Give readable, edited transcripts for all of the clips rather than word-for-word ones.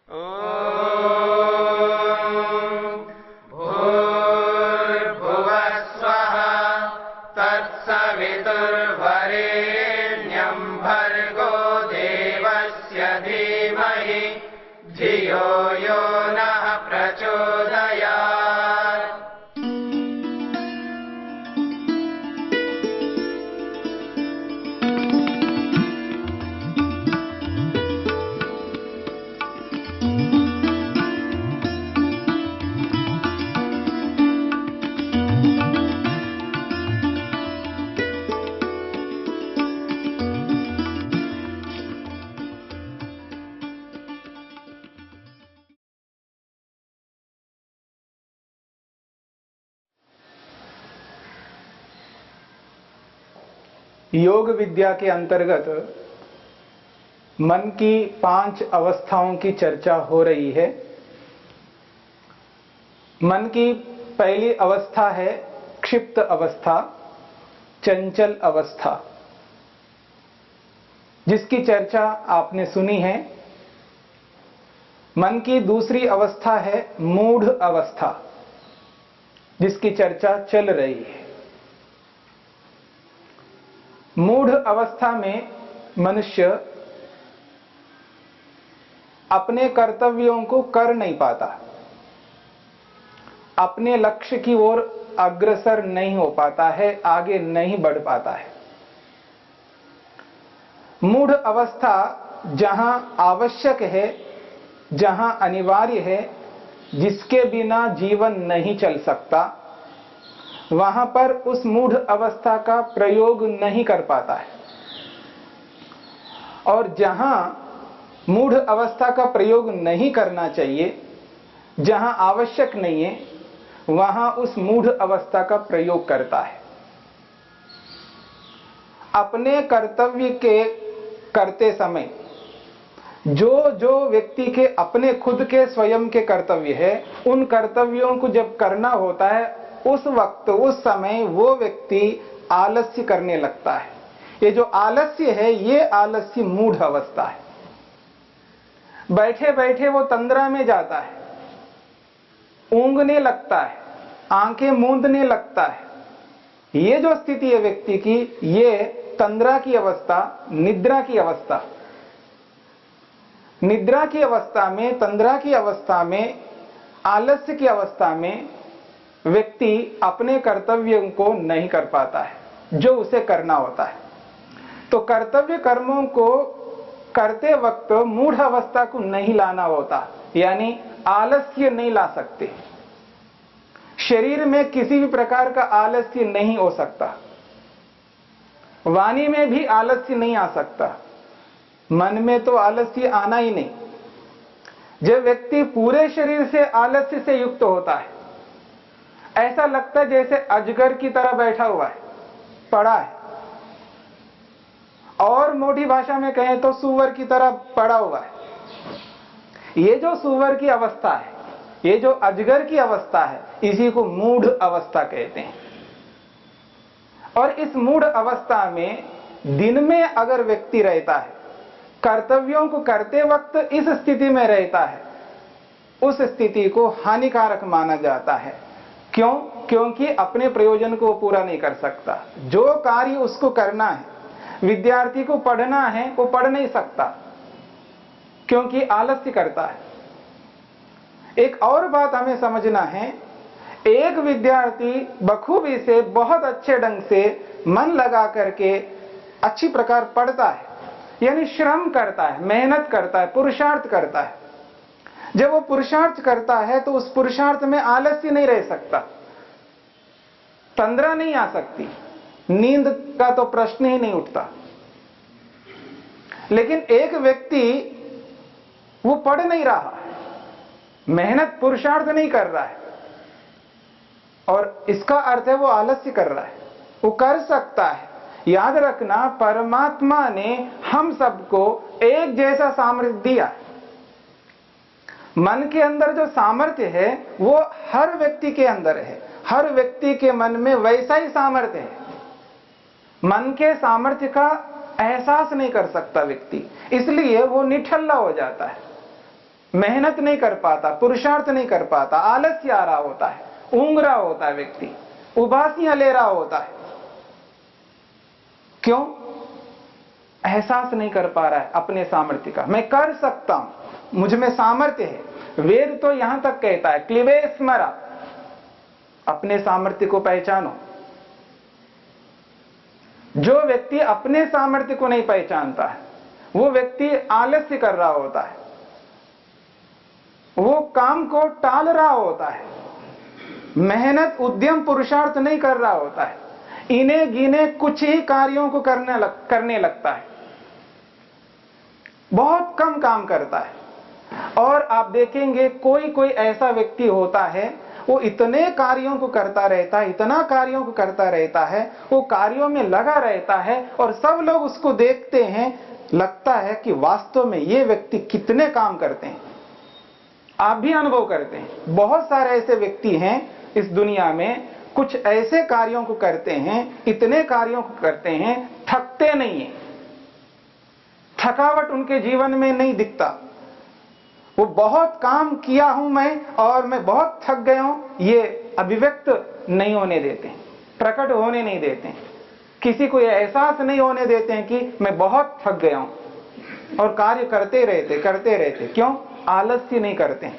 भूर्भुवः स्वः तत्सवितुर्वरेण्यं भर्गो देवस्य धीमहि धियो यो नः प्रचोदयात्। योग विद्या के अंतर्गत मन की 5 अवस्थाओं की चर्चा हो रही है। मन की पहली अवस्था है क्षिप्त अवस्था, चंचल अवस्था, जिसकी चर्चा आपने सुनी है। मन की दूसरी अवस्था है मूढ़ अवस्था, जिसकी चर्चा चल रही है। मूढ़ अवस्था में मनुष्य अपने कर्तव्यों को कर नहीं पाता, अपने लक्ष्य की ओर अग्रसर नहीं हो पाता है, आगे नहीं बढ़ पाता है। मूढ़ अवस्था जहां आवश्यक है, जहां अनिवार्य है, जिसके बिना जीवन नहीं चल सकता, वहां पर उस मूढ़ अवस्था का प्रयोग नहीं कर पाता है। और जहां मूढ़ अवस्था का प्रयोग नहीं करना चाहिए, जहां आवश्यक नहीं है, वहां उस मूढ़ अवस्था का प्रयोग करता है। अपने कर्तव्य के करते समय जो व्यक्ति के अपने खुद के स्वयं के कर्तव्य है, उन कर्तव्यों को जब करना होता है, उस वक्त उस समय वो व्यक्ति आलस्य करने लगता है। ये जो आलस्य है, ये आलस्य मूढ़ अवस्था है। बैठे बैठे वो तंद्रा में जाता है, ऊँघने लगता है, आंखें मूंदने लगता है। ये जो स्थिति है व्यक्ति की, ये तंद्रा की अवस्था, निद्रा की अवस्था। निद्रा की अवस्था में, तंद्रा की अवस्था में, आलस्य की अवस्था में व्यक्ति अपने कर्तव्यों को नहीं कर पाता है, जो उसे करना होता है। तो कर्तव्य कर्मों को करते वक्त मूढ़ अवस्था को नहीं लाना होता, यानी आलस्य नहीं ला सकते। शरीर में किसी भी प्रकार का आलस्य नहीं हो सकता, वाणी में भी आलस्य नहीं आ सकता, मन में तो आलस्य आना ही नहीं। जब व्यक्ति पूरे शरीर से आलस्य से युक्त होता है, ऐसा लगता है जैसे अजगर की तरह बैठा हुआ है, पड़ा है, और मोटी भाषा में कहें तो सूअर की तरह पड़ा हुआ है। ये जो सूअर की अवस्था है, ये जो अजगर की अवस्था है, इसी को मूढ़ अवस्था कहते हैं। और इस मूढ़ अवस्था में दिन में अगर व्यक्ति रहता है, कर्तव्यों को करते वक्त इस स्थिति में रहता है, उस स्थिति को हानिकारक माना जाता है। क्यों? क्योंकि अपने प्रयोजन को पूरा नहीं कर सकता। जो कार्य उसको करना है, विद्यार्थी को पढ़ना है, वो पढ़ नहीं सकता, क्योंकि आलस्य करता है। एक और बात हमें समझना है, एक विद्यार्थी बखूबी से, बहुत अच्छे ढंग से मन लगा करके अच्छी प्रकार पढ़ता है, यानी श्रम करता है, मेहनत करता है, पुरुषार्थ करता है। जब वो पुरुषार्थ करता है तो उस पुरुषार्थ में आलस्य नहीं रह सकता, तंद्रा नहीं आ सकती, नींद का तो प्रश्न ही नहीं उठता। लेकिन एक व्यक्ति वो पढ़ नहीं रहा, मेहनत पुरुषार्थ नहीं कर रहा है, और इसका अर्थ है वो आलस्य कर रहा है। वो कर सकता है। याद रखना, परमात्मा ने हम सबको एक जैसा सामर्थ्य दिया। मन के अंदर जो सामर्थ्य है वो हर व्यक्ति के अंदर है, हर व्यक्ति के मन में वैसा ही सामर्थ्य है। मन के सामर्थ्य का एहसास नहीं कर सकता व्यक्ति, इसलिए वो निठल्ला हो जाता है। मेहनत नहीं कर पाता, पुरुषार्थ नहीं कर पाता, आलस्य आ रहा होता है, ऊंघ रहा होता है व्यक्ति, उबासियां ले रहा होता है। क्यों? एहसास नहीं कर पा रहा है अपने सामर्थ्य का। मैं कर सकता हूं, मुझ में सामर्थ्य है। वेद तो यहां तक कहता है, क्लिवे स्मरा, अपने सामर्थ्य को पहचानो। जो व्यक्ति अपने सामर्थ्य को नहीं पहचानता है, वो व्यक्ति आलस्य कर रहा होता है, वो काम को टाल रहा होता है, मेहनत उद्यम पुरुषार्थ नहीं कर रहा होता है, इने गिने कुछ ही कार्यों को करने लगता है, बहुत कम काम करता है। और आप देखेंगे कोई कोई ऐसा व्यक्ति होता है, वो इतने कार्यों को करता रहता है, इतना कार्यों को करता रहता है, वो कार्यों में लगा रहता है और सब लोग उसको देखते हैं, लगता है कि वास्तव में ये व्यक्ति कितने काम करते हैं। आप भी अनुभव करते हैं, बहुत सारे ऐसे व्यक्ति हैं इस दुनिया में, कुछ ऐसे कार्यों को करते हैं, इतने कार्यों को करते हैं, थकते नहीं है, थकावट उनके जीवन में नहीं दिखता। वो बहुत काम किया हूं मैं और मैं बहुत थक गया हूं, ये अभिव्यक्त नहीं होने देते, प्रकट होने नहीं देते, किसी को ये एहसास नहीं होने देते हैं कि मैं बहुत थक गया हूं, और कार्य करते रहते। क्यों? आलस्य नहीं करते,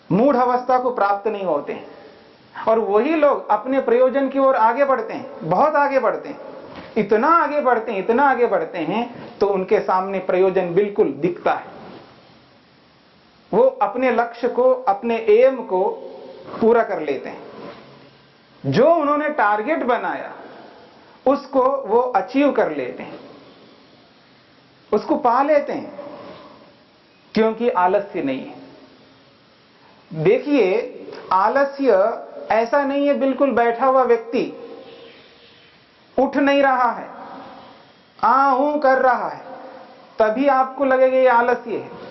मूढ़ अवस्था को प्राप्त नहीं होते हैं। और वही लोग अपने प्रयोजन की ओर आगे बढ़ते हैं, बहुत आगे बढ़ते हैं, इतना आगे बढ़ते हैं तो उनके सामने प्रयोजन बिल्कुल दिखता है। वो अपने लक्ष्य को, अपने एम को पूरा कर लेते हैं, जो उन्होंने टारगेट बनाया उसको वो अचीव कर लेते हैं, उसको पा लेते हैं, क्योंकि आलस्य नहीं है। देखिए, आलस्य ऐसा नहीं है बिल्कुल बैठा हुआ व्यक्ति उठ नहीं रहा है, ऊ कर रहा है, तभी आपको लगेगा ये आलस्य है।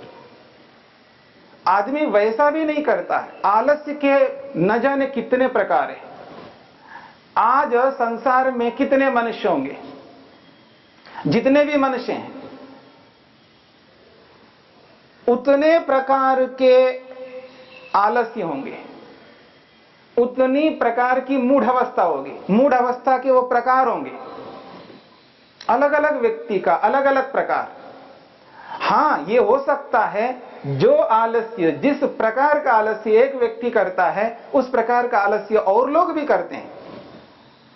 आदमी वैसा भी नहीं करता है। आलस्य के न जाने कितने प्रकार है। आज संसार में कितने मनुष्य होंगे, जितने भी मनुष्य हैं उतने प्रकार के आलस्य होंगे, उतनी प्रकार की मूढ़ अवस्था होगी, मूढ़ अवस्था के वो प्रकार होंगे, अलग अलग व्यक्ति का अलग अलग प्रकार। हां, ये हो सकता है जो आलस्य, जिस प्रकार का आलस्य एक व्यक्ति करता है, उस प्रकार का आलस्य और लोग भी करते हैं,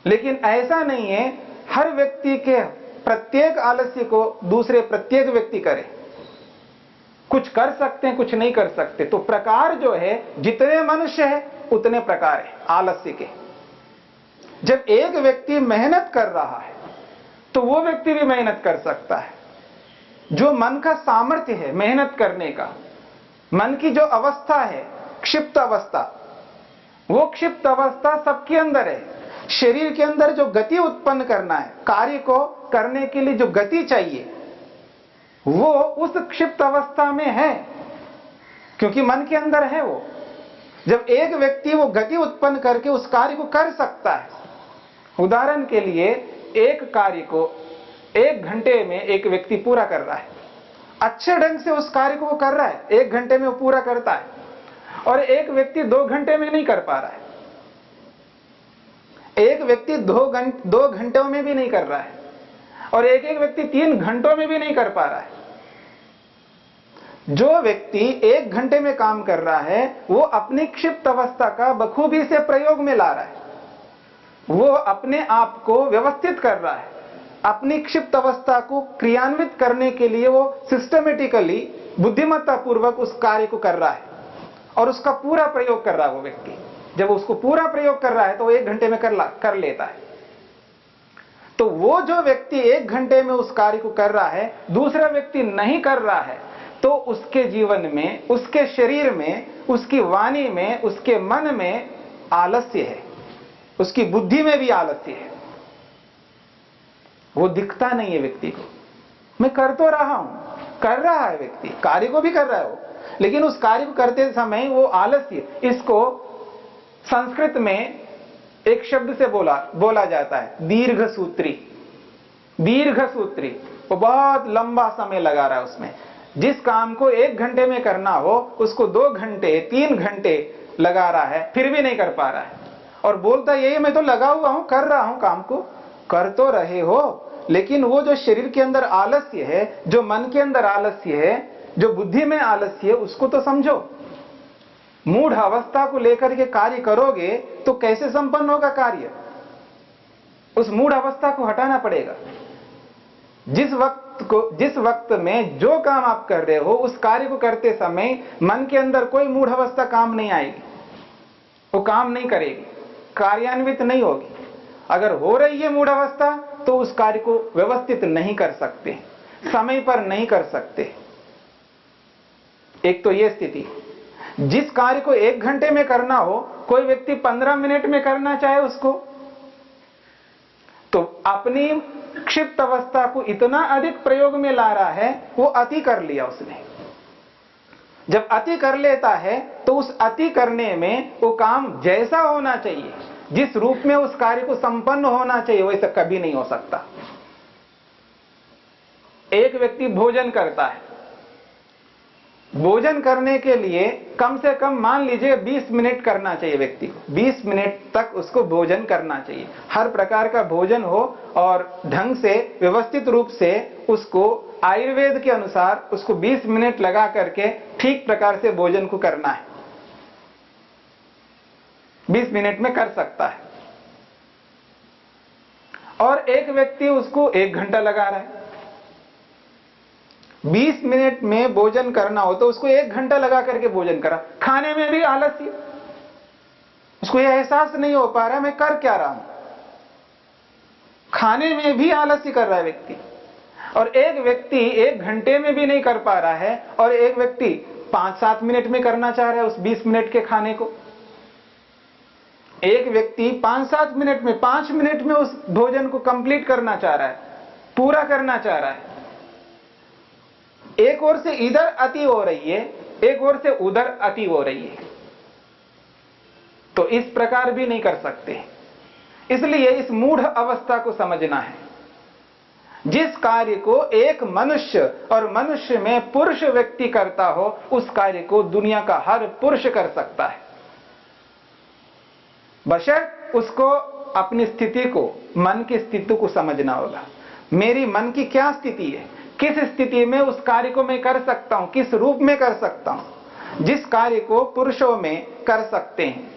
लेकिन ऐसा नहीं है हर व्यक्ति के प्रत्येक आलस्य को दूसरे प्रत्येक व्यक्ति करे। कुछ कर सकते हैं, कुछ नहीं कर सकते। तो प्रकार जो है, जितने मनुष्य है उतने प्रकार है आलस्य के। जब एक व्यक्ति मेहनत कर रहा है तो वो व्यक्ति भी मेहनत कर सकता है। जो मन का सामर्थ्य है मेहनत करने का, मन की जो अवस्था है क्षिप्त अवस्था, वो क्षिप्त अवस्था सबके अंदर है। शरीर के अंदर जो गति उत्पन्न करना है, कार्य को करने के लिए जो गति चाहिए, वो उस क्षिप्त अवस्था में है, क्योंकि मन के अंदर है वो। जब एक व्यक्ति वो गति उत्पन्न करके उस कार्य को कर सकता है, उदाहरण के लिए एक कार्य को 1 घंटे में एक व्यक्ति पूरा कर रहा है, अच्छे ढंग से उस कार्य को वो कर रहा है, 1 घंटे में वो पूरा करता है, और एक व्यक्ति 2 घंटे में नहीं कर पा रहा है, एक व्यक्ति 2 घंटों में भी नहीं कर रहा है, और एक व्यक्ति 3 घंटों में भी नहीं कर पा रहा है। जो व्यक्ति 1 घंटे में काम कर रहा है, वो अपनी क्षिप्त अवस्था का बखूबी से प्रयोग में ला रहा है, वो अपने आप को व्यवस्थित कर रहा है, अपनी क्षिप्त अवस्था को क्रियान्वित करने के लिए वो सिस्टमेटिकली बुद्धिमत्ता पूर्वक उस कार्य को कर रहा है और उसका पूरा प्रयोग कर रहा है। वो व्यक्ति जब उसको पूरा प्रयोग कर रहा है तो 1 घंटे में कर लेता है। तो वो जो व्यक्ति 1 घंटे में उस कार्य को कर रहा है, दूसरा व्यक्ति नहीं कर रहा है, तो उसके जीवन में, उसके शरीर में, उसकी वाणी में, उसके मन में आलस्य है, उसकी बुद्धि में भी आलस्य है। वो दिखता नहीं है व्यक्ति को। मैं कर तो रहा हूं, कर रहा है व्यक्ति, कार्य को भी कर रहा है वो, लेकिन उस कार्य को करते समय वो आलस्य, इसको संस्कृत में एक शब्द से बोला जाता है दीर्घ सूत्री। दीर्घ सूत्री, वो बहुत लंबा समय लगा रहा है उसमें, जिस काम को 1 घंटे में करना हो उसको 2 घंटे 3 घंटे लगा रहा है, फिर भी नहीं कर पा रहा है, और बोलता यही मैं तो लगा हुआ हूं, कर रहा हूं काम को। कर तो रहे हो, लेकिन वो जो शरीर के अंदर आलस्य है, जो मन के अंदर आलस्य है, जो बुद्धि में आलस्य है, उसको तो समझो। मूढ़ अवस्था को लेकर के कार्य करोगे तो कैसे संपन्न होगा कार्य? उस मूढ़ अवस्था को हटाना पड़ेगा। जिस वक्त में जो काम आप कर रहे हो उस कार्य को करते समय मन के अंदर कोई मूढ़ अवस्था काम नहीं आएगी, वो काम नहीं करेगी, कार्यान्वित नहीं होगी। अगर हो रही है मूढ़ अवस्था तो उस कार्य को व्यवस्थित नहीं कर सकते, समय पर नहीं कर सकते। एक तो यह स्थिति। जिस कार्य को 1 घंटे में करना हो, कोई व्यक्ति 15 मिनट में करना चाहे उसको, तो अपनी क्षिप्त अवस्था को इतना अधिक प्रयोग में ला रहा है, वो अति कर लिया उसने। जब अति कर लेता है तो उस अति करने में वो काम जैसा होना चाहिए, जिस रूप में उस कार्य को संपन्न होना चाहिए, वैसा कभी नहीं हो सकता। एक व्यक्ति भोजन करता है, भोजन करने के लिए कम से कम मान लीजिए 20 मिनट करना चाहिए व्यक्ति को, 20 मिनट तक उसको भोजन करना चाहिए। हर प्रकार का भोजन हो और ढंग से व्यवस्थित रूप से उसको आयुर्वेद के अनुसार उसको 20 मिनट लगा करके ठीक प्रकार से भोजन को करना है। 20 मिनट में कर सकता है। और एक व्यक्ति उसको 1 घंटा लगा रहा है। 20 मिनट में भोजन करना हो तो उसको 1 घंटा लगा करके भोजन करा। खाने में भी आलस्य, उसको यह एहसास नहीं हो पा रहा मैं कर क्या रहा हूं, खाने में भी आलस्य कर रहा है व्यक्ति। और एक व्यक्ति 1 घंटे में भी नहीं कर पा रहा है, और एक व्यक्ति 5-7 मिनट में करना चाह रहा है उस 20 मिनट के खाने को। एक व्यक्ति 5-7 मिनट में, 5 मिनट में उस भोजन को कंप्लीट करना चाह रहा है, पूरा करना चाह रहा है। एक ओर से इधर अति हो रही है, एक ओर से उधर अति हो रही है, तो इस प्रकार भी नहीं कर सकते। इसलिए इस मूढ़ अवस्था को समझना है। जिस कार्य को एक मनुष्य, और मनुष्य में पुरुष व्यक्ति करता हो, उस कार्य को दुनिया का हर पुरुष कर सकता है, बशर्ते उसको अपनी स्थिति को, मन की स्थिति को समझना होगा। मेरी मन की क्या स्थिति है, किस स्थिति में उस कार्य को मैं कर सकता हूं, किस रूप में कर सकता हूं। जिस कार्य को पुरुषों में कर सकते हैं,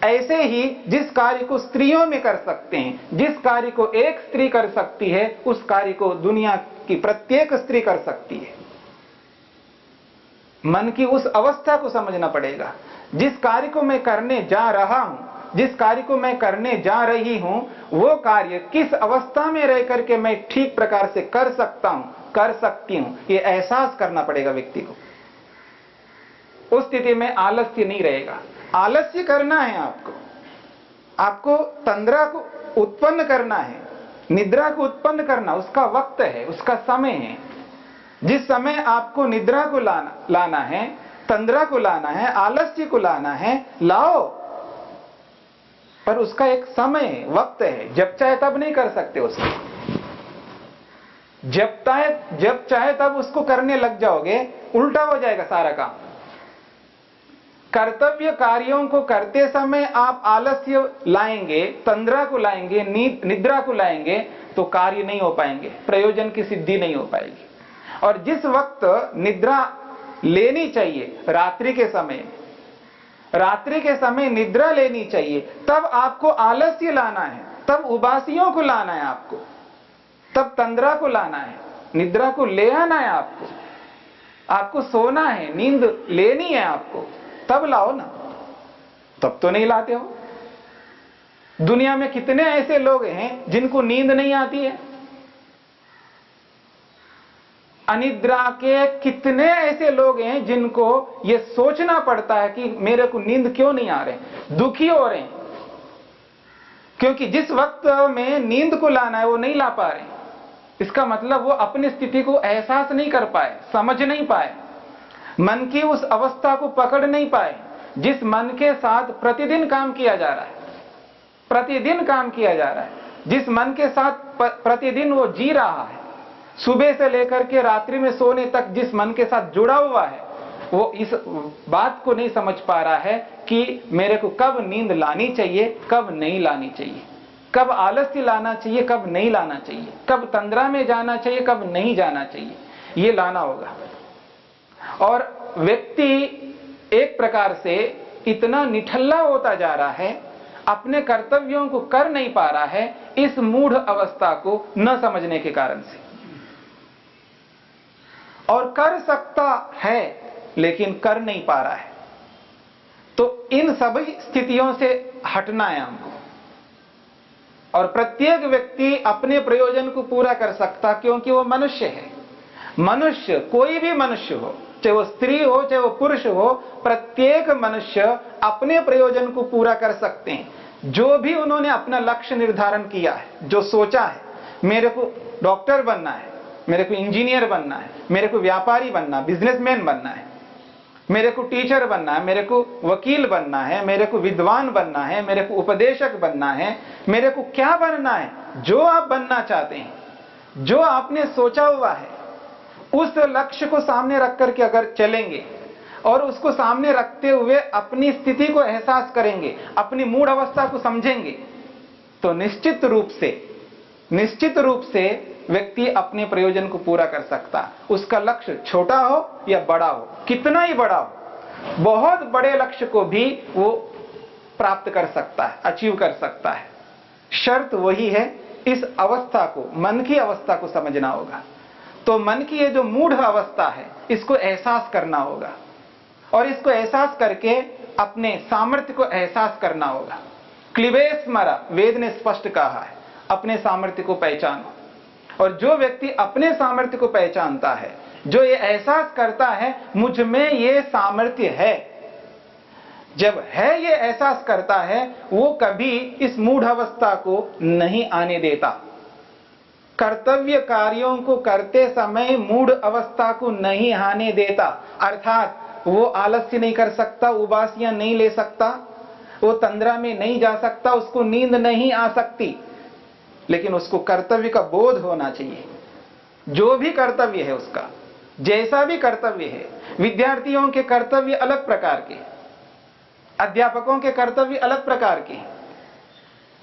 ऐसे ही जिस कार्य को स्त्रियों में कर सकते हैं, जिस कार्य को एक स्त्री कर सकती है, उस कार्य को दुनिया की प्रत्येक स्त्री कर सकती है। मन की उस अवस्था को समझना पड़ेगा। जिस कार्य को मैं करने जा रहा हूं, जिस कार्य को मैं करने जा रही हूं, वो कार्य किस अवस्था में रह करके मैं ठीक प्रकार से कर सकता हूं, कर सकती हूं, ये एहसास करना पड़ेगा व्यक्ति को। उस स्थिति में आलस्य नहीं रहेगा। आलस्य करना है आपको तंद्रा को उत्पन्न करना है, निद्रा को उत्पन्न करना, उसका वक्त है, उसका समय है। जिस समय आपको निद्रा को लाना है, तंद्रा को लाना है, आलस्य को लाना है, लाओ, पर उसका एक समय वक्त है। जब चाहे तब नहीं कर सकते उसको। जब चाहे तब उसको करने लग जाओगे, उल्टा हो जाएगा सारा काम। कर्तव्य कार्यों को करते समय आप आलस्य लाएंगे, तंद्रा को लाएंगे, निद्रा को लाएंगे, तो कार्य नहीं हो पाएंगे, प्रयोजन की सिद्धि नहीं हो पाएगी। और जिस वक्त निद्रा लेनी चाहिए, रात्रि के समय निद्रा लेनी चाहिए, तब आपको आलस्य लाना है, तब उबासियों को लाना है आपको, तब तंद्रा को लाना है, निद्रा को ले आना है आपको सोना है, नींद लेनी है आपको, तब लाओ ना। तब तो नहीं लाते हो। दुनिया में कितने ऐसे लोग हैं जिनको नींद नहीं आती है? अनिद्रा के कितने ऐसे लोग हैं जिनको यह सोचना पड़ता है कि मेरे को नींद क्यों नहीं आ रहे, दुखी हो रहे हैं, क्योंकि जिस वक्त में नींद को लाना है वो नहीं ला पा रहे। इसका मतलब वो अपनी स्थिति को एहसास नहीं कर पाए, समझ नहीं पाए, मन की उस अवस्था को पकड़ नहीं पाए, जिस मन के साथ प्रतिदिन काम किया जा रहा है, प्रतिदिन काम किया जा रहा है, जिस मन के साथ प्रतिदिन वो जी रहा है, सुबह से लेकर के रात्रि में सोने तक जिस मन के साथ जुड़ा हुआ है, वो इस बात को नहीं समझ पा रहा है कि मेरे को कब नींद लानी चाहिए, कब नहीं लानी चाहिए, कब आलस्य लाना चाहिए, कब नहीं लाना चाहिए, कब तंद्रा में जाना चाहिए, कब नहीं जाना चाहिए, ये लाना होगा। और व्यक्ति एक प्रकार से इतना निठल्ला होता जा रहा है, अपने कर्तव्यों को कर नहीं पा रहा है, इस मूढ़ अवस्था को न समझने के कारण से। और कर सकता है लेकिन कर नहीं पा रहा है। तो इन सभी स्थितियों से हटना है हमको। और प्रत्येक व्यक्ति अपने प्रयोजन को पूरा कर सकता, क्योंकि वो मनुष्य है। मनुष्य, कोई भी मनुष्य हो, चाहे वो स्त्री हो चाहे वो पुरुष हो, प्रत्येक मनुष्य अपने प्रयोजन को पूरा कर सकते हैं। जो भी उन्होंने अपना लक्ष्य निर्धारण किया है, जो सोचा है, मेरे को डॉक्टर बनना है, मेरे को इंजीनियर बनना है, मेरे को व्यापारी बनना, बिजनेसमैन बनना है, मेरे को टीचर बनना है, मेरे को वकील बनना है, मेरे को विद्वान बनना है, मेरे को उपदेशक बनना है, मेरे को क्या बनना है, जो आप बनना चाहते हैं, जो आपने सोचा हुआ है, उस लक्ष्य को सामने रख करके अगर चलेंगे और उसको सामने रखते हुए अपनी स्थिति को एहसास करेंगे, अपनी मूढ़ अवस्था को समझेंगे, तो निश्चित रूप से व्यक्ति अपने प्रयोजन को पूरा कर सकता। उसका लक्ष्य छोटा हो या बड़ा हो, कितना ही बड़ा हो, बहुत बड़े लक्ष्य को भी वो प्राप्त कर सकता है, अचीव कर सकता है। शर्त वही है, इस अवस्था को, मन की अवस्था को समझना होगा। तो मन की ये जो मूढ़ अवस्था है, इसको एहसास करना होगा और इसको एहसास करके अपने सामर्थ्य को एहसास करना होगा। क्लिबे स्मरा, वेद ने स्पष्ट कहा है, अपने सामर्थ्य को पहचानो। और जो व्यक्ति अपने सामर्थ्य को पहचानता है, जो ये एहसास करता है मुझ में ये सामर्थ्य है, जब है ये एहसास करता है, वो कभी इस मूढ़ अवस्था को नहीं आने देता। कर्तव्य कार्यों को करते समय मूढ़ अवस्था को नहीं आने देता। अर्थात वो आलस्य नहीं कर सकता, उबासियां नहीं ले सकता, वो तंद्रा में नहीं जा सकता, उसको नींद नहीं आ सकती, लेकिन उसको कर्तव्य का बोध होना चाहिए। जो भी कर्तव्य है उसका, जैसा भी कर्तव्य है, विद्यार्थियों के कर्तव्य अलग प्रकार के, अध्यापकों के कर्तव्य अलग प्रकार के,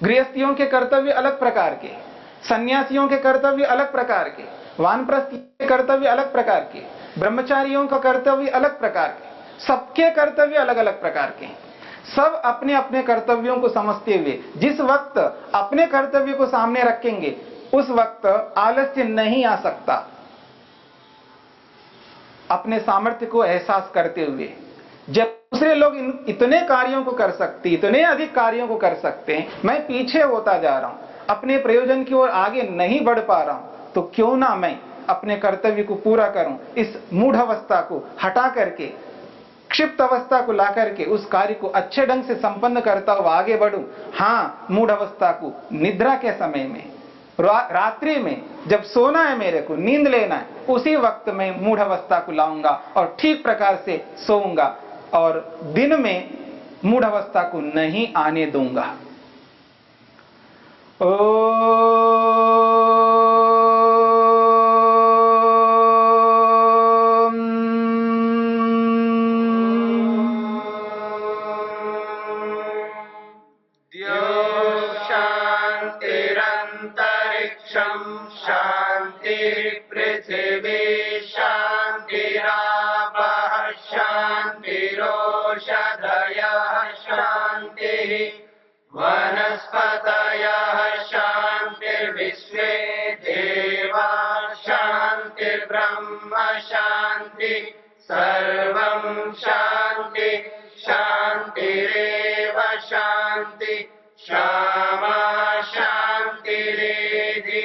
गृहस्थियों के कर्तव्य अलग प्रकार के, सन्यासियों के कर्तव्य अलग प्रकार के, वानप्रस्थ के कर्तव्य अलग प्रकार के, ब्रह्मचारियों का कर्तव्य अलग प्रकार के, सबके कर्तव्य अलग अलग प्रकार के। सब अपने अपने कर्तव्यों को समझते हुए जिस वक्त अपने कर्तव्य को सामने रखेंगे, उस वक्त आलस्य नहीं आ सकता। अपने सामर्थ्य को एहसास करते हुए, जब दूसरे लोग इतने कार्यों को कर सकते, इतने अधिक कार्यों को कर सकते हैं, मैं पीछे होता जा रहा हूं, अपने प्रयोजन की ओर आगे नहीं बढ़ पा रहा हूं, तो क्यों ना मैं अपने कर्तव्य को पूरा करूं। इस मूढ़ अवस्था को हटा करके, क्षिप्त अवस्था को ला करके उस कार्य को अच्छे ढंग से संपन्न करता हुआ आगे बढ़ूं। हाँ, मूढ़ अवस्था को निद्रा के समय में, रात्रि में जब सोना है, मेरे को नींद लेना है, उसी वक्त में मूढ़ अवस्था को लाऊंगा और ठीक प्रकार से सोऊंगा और दिन में मूढ़ अवस्था को नहीं आने दूंगा। पृथिवी शान्तिरापः शान्तिरोषधयः शान्तिः वनस्पतयः शान्तिर्विश्वे देवा शान्तिर्ब्रह्म शान्ति सर्वं शान्ति शान्तिरेव शान्ति क्षमा शान्तिरेधि